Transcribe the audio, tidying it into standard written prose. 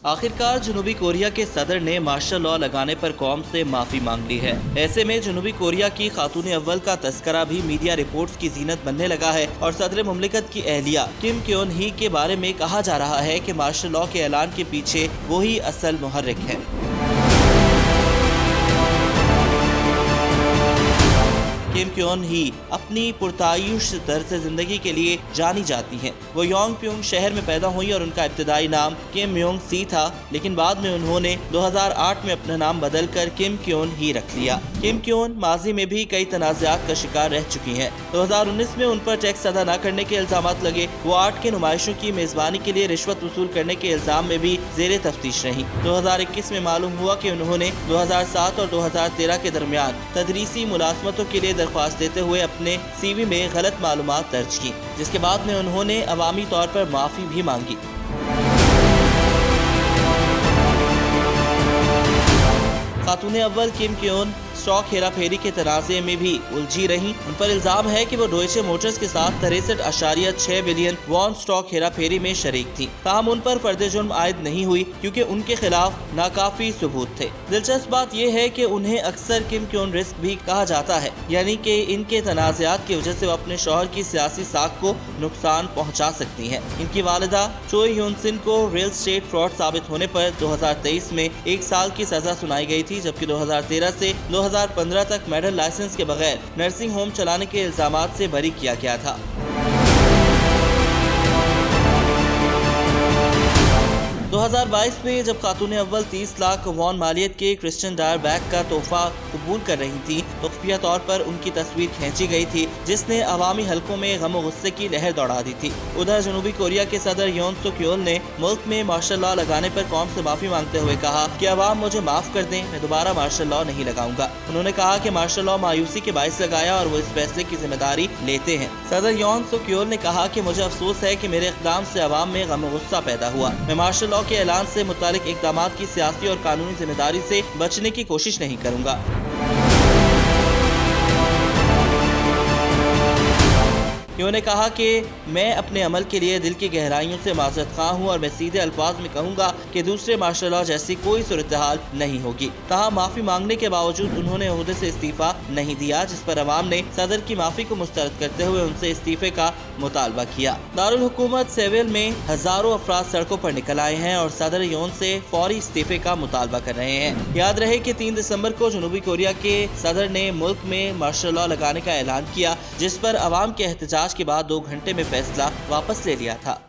आखिरकार जनूबी कोरिया के सदर ने मार्शल लॉ लगाने पर कौम से माफी मांग ली है। ऐसे में जनूबी कोरिया की खातून अव्वल का तस्करा भी मीडिया रिपोर्ट्स की जीनत बनने लगा है और सदर मुमलिकत की अहलिया किम क्योन ही के बारे में कहा जा रहा है कि मार्शल लॉ के ऐलान के पीछे वही असल मुहर्रिक है। किम क्योन ही अपनी पुरतायुश तर्ज जिंदगी के लिए जानी जाती हैं। वो योंगप्योंग शहर में पैदा हुई और उनका इब्तदाई नाम किम योंग सी था, लेकिन बाद में उन्होंने 2008 में अपना नाम बदलकर किम क्योन ही रख लिया। किम क्योन माजी में भी कई तनाज़ात का शिकार रह चुकी हैं। 2019 में उन पर टैक्स अदा न करने के इल्जामात लगे। वो आर्ट के नुमाइशों की मेजबानी के लिए रिश्वत वसूल करने के इल्जाम में भी जेरे तफ्तीश रही। 2021 में मालूम हुआ कि उन्होंने 2007 और 2013 के दरमियान तदरीसी मुलाजमतों के लिए दरख्वास्त देते हुए अपने CV में गलत मालूमात दर्ज की, जिसके बाद में उन्होंने अवामी तौर पर माफी भी मांगी। खातून अव्वल किम क्योन स्टॉक हेरा फेरी के तनाज़े में भी उलझी रही। उन पर इल्जाम है कि वो डॉयचे मोटर्स के साथ 63.6 बिलियन वॉन स्टॉक हेरा फेरी में शरीक थी। ताहम उन पर फर्द जुर्म आयद नहीं हुई क्योंकि उनके खिलाफ नाकाफी सबूत थे। दिलचस्प बात यह है कि उन्हें अक्सर किम क्योन रिस्क भी कहा जाता है, यानी कि इनके तनाज़ात की वजह से वो अपने शौहर की सियासी साख को नुकसान पहुँचा सकती हैं। इनकी वालिदा चोई ह्योन-सिन को रियल एस्टेट फ्रॉड साबित होने पर 2023 में 1 साल की सजा सुनाई गई थी, जबकि 2013 से 2015 तक मेडिकल लाइसेंस के बगैर नर्सिंग होम चलाने के इल्जामात से बरी किया गया था। 2022 में जब खातून अव्वल 30 लाख वॉन मालियत के क्रिश्चियन डायर बैग का तोहफा कबूल कर रही थी तो खुफिया तौर पर उनकी तस्वीर खींची गई थी, जिसने अवामी हलकों में गम और गुस्से की लहर दौड़ा दी थी। उधर जनूबी कोरिया के सदर योन सुक योल ने मुल्क में मार्शल लॉ लगाने पर कौम से माफी मांगते हुए कहा कि अवाम मुझे माफ कर दें, मैं दोबारा मार्शल लॉ नहीं लगाऊंगा। उन्होंने कहा कि मार्शल लॉ मायूसी के बाइस लगाया और वो इस फैसले की जिम्मेदारी लेते हैं। सदर योन सुक योल ने कहा कि मुझे अफसोस है कि मेरे इक़दाम से अवाम में गम और गुस्सा पैदा हुआ। मैं मार्शल लॉ के ऐलान से मुतालिक इक़दामात की सियासी और कानूनी जिम्मेदारी से बचने की कोशिश नहीं करूंगा। उन्होंने कहा कि मैं अपने अमल के लिए दिल की गहराइयों से माज़रत ख़्वाह हूँ और मैं सीधे अल्फाज में कहूँगा कि दूसरे मार्शल लॉ जैसी कोई सूरत हाल नहीं होगी। ताहम माफ़ी मांगने के बावजूद उन्होंने ओहदे से इस्तीफ़ा नहीं दिया, जिस पर अवाम ने सदर की माफ़ी को मुस्तरद करते हुए उनसे इस्तीफ़े का मुतालबा किया। दारुल हुकूमत सेविल में हज़ारों अफराद सड़कों पर निकल आए हैं और सदर योन से फौरी इस्तीफ़े का मुतालबा कर रहे हैं। याद रहे कि 3 दिसंबर को जनूबी कोरिया के सदर ने मुल्क में मार्शल लॉ लगाने का ऐलान किया, जिस पर अवाम के एहतजाज के बाद 2 घंटे में फैसला वापस ले लिया था।